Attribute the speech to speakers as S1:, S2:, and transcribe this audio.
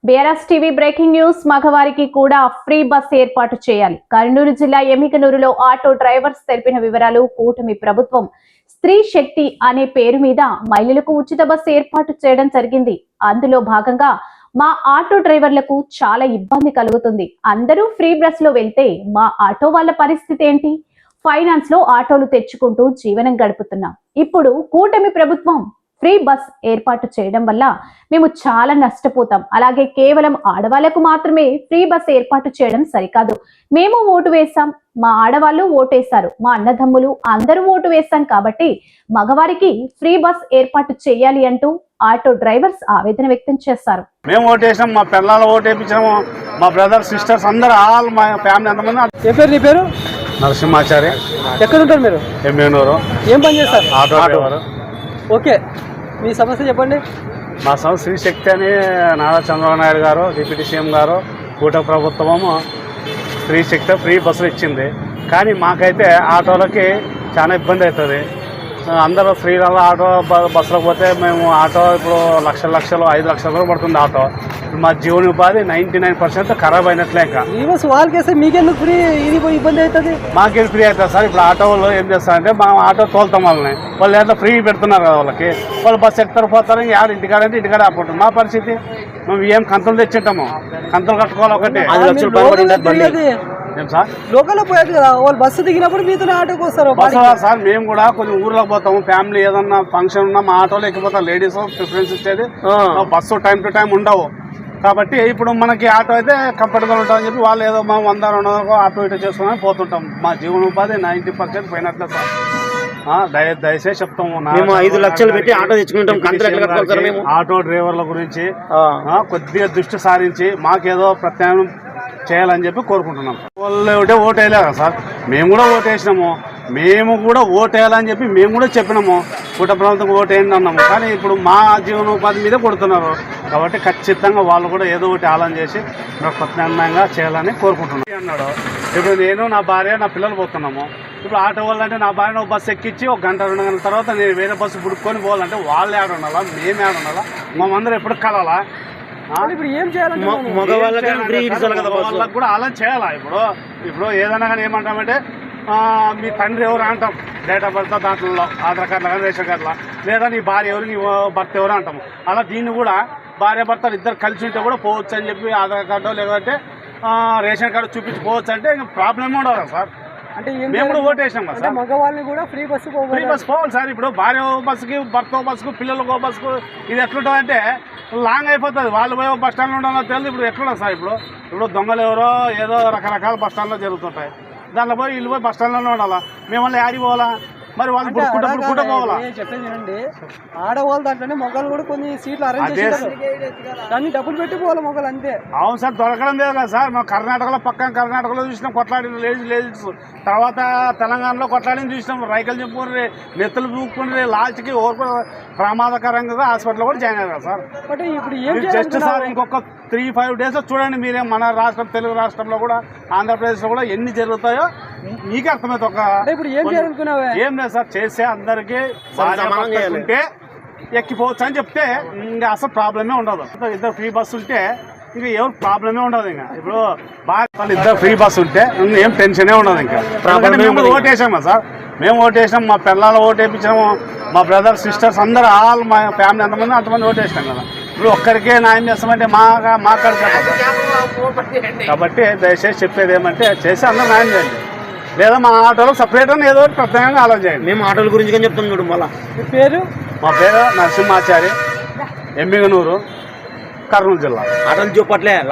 S1: BRS TV breaking news. మగవారికి కూడా free bus ఏర్పాటు చేయాలి. కర్నూలు జిల్లా ఎమ్మిగనూరులో ఆటో డ్రైవర్స్ తెలిపిన వివరాలు. కూటమి ప్రభుత్వం స్త్రీ శక్తి అనే పేరు మీద మహిళలకు ఉచిత బస్సు ఏర్పాటు చేయడం జరిగింది. అందులో భాగంగా మా ఆటో డ్రైవర్లకు చాలా ఇబ్బంది కలుగుతుంది. అందరూ ఫ్రీ బస్ లో వెళ్తే మా ఆటో వాళ్ళ పరిస్థితి ఏంటి? ఫైనాన్స్ లో ఆటోలు తెచ్చుకుంటూ జీవనం గడుపుతున్నాం. ఇప్పుడు కూటమి ప్రభుత్వం ఫ్రీ బస్ ఏర్పాటు చేయడం వల్ల మేము చాలా నష్టపోతాం. అలాగే కేవలం ఆడవాళ్లకు మాత్రమే ఫ్రీ బస్ ఏర్పాటు చేయడం సరికాదు. మేము ఓటు వేశాం, మా ఆడవాళ్ళు ఓటేశారు, మా అన్నదమ్ములు అందరూ ఓటు వేశాం కాబట్టి మగవారికి ఫ్రీ బస్ ఏర్పాటు చేయాలి అంటూ ఆటో డ్రైవర్స్ ఆవేదన వ్యక్తం చేశారు.
S2: మేము ఓటేసాం, మా పిల్లలు ఓటేపించాము, మా బ్రదర్ సిస్టర్స్ అందరూ ఆల్ మా ఫ్యామిలీ అంతమంది.
S3: ఏ పేరు నీ పేరు?
S2: నరసింహాచారి.
S3: ఎక్కడ ఉంటారు మీరు?
S2: ఎమ్మెనూరు.
S3: ఏం పని చేస్తారు?
S2: Auto driver.
S3: ఓకే, మీ సమస్య చెప్పండి.
S2: మా సంస్థ శ్రీ శక్తి అని నారా చంద్రబాబు నాయుడు గారు, డిప్యూటీ సీఎం గారు, కూటమి ప్రభుత్వము స్త్రీ శక్తి ఫ్రీ బస్సులు ఇచ్చింది. కానీ మాకైతే ఆటోలకి చాలా ఇబ్బంది అవుతుంది. అందరూ ఫ్రీగా ఆటో బస్సులో పోతే మేము ఆటో ఇప్పుడు లక్షలు 5 లక్షల రూపాయలు పడుతుంది ఆటో. మా జీవనోపాధి 99% ఖరాబ్ అయినట్లే. ఇంకా
S3: వాళ్ళకేస్తే మీకెందుకు ఫ్రీ? ఇది ఇబ్బంది అవుతుంది.
S2: మాకేం ఫ్రీ అవుతుంది సార్? ఇప్పుడు ఆటో వాళ్ళు ఏం చేస్తారంటే మా ఆటో తోలుతాం వాళ్ళని, వాళ్ళు ఏదో ఫ్రీ పెడుతున్నారు కదా వాళ్ళకి. వాళ్ళు బస్సు ఎక్కుతారు పోతారు, ఇంకా ఇంటికాడంటే ఇంటికాడ ఆపుకుంటారు. మా పరిస్థితి మేము ఏం కంతులు తెచ్చింటాము, కంతులు కట్టుకోవాలి. ఒకటి 5 లక్షలు
S3: లోకల్ పోయేది కదా, వాళ్ళు బస్సు దిగినప్పుడు మీతో ఆటోకి వస్తారు.
S2: సార్ మేము కూడా కొంచెం ఊర్లోకి పోతాము, ఫ్యామిలీ ఏదన్నా ఫంక్షన్ ఉన్నా మా ఆటోలో ఎక్కిపోతారు. లేడీస్ ప్రిఫరెన్స్ ఇచ్చేది, బస్సు టైం టు టైం ఉండవు. కాబట్టి ఇప్పుడు మనకి ఆటో అయితే కంఫర్టబుల్ ఉంటుందని చెప్పి వాళ్ళు ఏదో మేము 100-200 ఆటో ఇటో చేసుకుని పోతుంటాం. మా జీవనోపాధి 90% పోయినట్లే సార్. దయచేసి చెప్తాము,
S4: 5 లక్షలు పెట్టి ఆటో తెచ్చుకుంటాం.
S2: ఆటో డ్రైవర్ల గురించి కొద్దిగా దృష్టి సారించి మాకేదో ప్రత్యామ్నాయం చేయాలని చెప్పి కోరుకుంటున్నాం. వాళ్ళు ఓటు వేయలేదా సార్? మేము కూడా ఓటు వేసినాము, మేము కూడా ఓటు వేయాలని చెప్పి మేము కూడా చెప్పినాము. కూటమి ప్రభుత్వం ఓటు వేయండి అన్నాము. కానీ ఇప్పుడు మా జీవనోపాధి మీద కొడుతున్నారు కాబట్టి ఖచ్చితంగా వాళ్ళు కూడా ఏదో ఒకటి ఆలోచన చేసి ప్రత్యామ్నాయంగా చేయాలని కోరుకుంటున్నాను అన్నాడు. ఇప్పుడు నేను, నా భార్య, నా పిల్లలు పోతున్నాము. ఇప్పుడు ఆటో వాళ్ళంటే నా భార్యను బస్సు ఎక్కించి 1 గంట 2 గంటల తర్వాత నేను వేరే బస్సు పుడుకొని పోవాలంటే వాళ్ళు ఏడ ఉండాలా, మేము ఏడ ఉండాలా, మేమందరం ఎప్పుడు కలాలా?
S3: ఇప్పుడు ఏం చేయాలంటే
S2: వాళ్ళకి కూడా ఆలోచన చేయాలా? ఇప్పుడు ఏదైనా కానీ ఏమంటామంటే మీ తండ్రి ఎవరు అంటాం, డేట్ ఆఫ్ బర్త్ దాంట్లో ఆధార్ కార్డులో కానీ రేషన్ కార్డులో, లేదా నీ భార్య ఎవరు, నీ భర్త ఎవరు అంటాము. అలా దీన్ని కూడా భార్య భర్తలు ఇద్దరు కలిసి ఉంటే కూడా పోవచ్చు అని చెప్పి ఆధార్ కార్డు లేదంటే రేషన్ కార్డు చూపించి పోవచ్చు అంటే ఇంకా ప్రాబ్లమ్ ఉండదు సార్.
S3: అంటే
S2: మేము కూడా ఓటేసాం కదా సార్.
S3: మగవాళ్ళని కూడా ఫ్రీ బస్సు
S2: పోవాలి సార్. ఇప్పుడు భార్య బస్సుకి, భర్త బస్సుకు, పిల్లలకు బస్సుకు ఇది ఎట్లుంటుందంటే లాంగ్ అయిపోతుంది. వాళ్ళు పోయి బస్ స్టాండ్లో ఉండాలో తెలియదు. ఇప్పుడు ఎట్లుండదు సార్? ఇప్పుడు దొంగలు ఎవరో ఏదో రకరకాల బస్ స్టాండ్లో జరుగుతుంటాయి. దాంట్లో పోయి వీళ్ళు పోయి బస్ స్టాండ్లోనే ఉండాలా, మేమల్ని ఆడి పోవాలా? మరి వాళ్ళు పుట్టుకుంటూ పోవాలా?
S3: చెప్పేది వినండి, ఆడవాళ్ళు దాంట్లోనే మొగలు కూడా కొన్ని సీట్లు అరేంజ్ చేస్తారు, దాన్ని డబ్బులు పెట్టి పోవాలి మొగలు అంతే.
S2: అవును సార్, దొరకడం లేదు కదా సార్. మా కర్ణాటకలో పక్కన కర్ణాటకలో చూసినాం కొట్లాడిన లేడీస్. తర్వాత తెలంగాణలో కొట్లాడిని చూసినాం. రైకలు చెప్పుకుని నెత్తులు చూపుకుని లాస్ట్కి ఓర్పు ప్రమాదకరంగా హాస్పిటల్లో కూడా జాయిన్ అయ్యారు సార్.
S3: బట్ ఇప్పుడు ఏం
S2: జస్ట్ సార్ ఇంకొక 3-5 డేస్ చూడండి మీరే, మన రాష్ట్రం తెలుగు రాష్ట్రంలో కూడా ఆంధ్రప్రదేశ్లో కూడా ఎన్ని జరుగుతాయో మీకే అర్థమవుతుంది.
S3: ఇప్పుడు ఏం చేయాలనుకున్నావే?
S2: ఏం లేదు సార్, చేస్తే అందరికీ ఉంటే ఎక్కిపోవచ్చు అని చెప్తే ఇంకా అసలు ప్రాబ్లమే ఉండదు. ఇద్దరు ఫ్రీ బస్సు ఉంటే ఇంకా ఎవరు ప్రాబ్లమే ఉండదు. ఇంకా ఇప్పుడు బాగా ఇద్దరు ఫ్రీ బస్సు ఉంటే ఏం టెన్షనే ఉండదు. ఇంకా మేము ఓటేసామా సార్? మేము ఓటేసాం, మా పిల్లలు ఓటేపించాము, మా బ్రదర్ సిస్టర్స్ అందరూ ఆల్ మా ఫ్యామిలీ అంతమంది ఓటేసాం కదా. ఇప్పుడు ఒక్కరికే న్యాయం చేస్తామంటే మాట్లాడతాం కాబట్టి దయచేసి చెప్పేది ఏమంటే చేసి అందరూ న్యాయం చేయండి, లేదా మా ఆటోలో సపరేట్ అని ఏదో ప్రత్యేకంగా ఆలోచన చేయండి.
S4: మేము ఆటోల గురించి కానీ చెప్తాం చూడు. మళ్ళీ
S2: మా పేరు నరసింహాచారి, ఎమ్మిగనూరు, కర్నూలు జిల్లా.
S4: ఆటోలు చూపట్లే.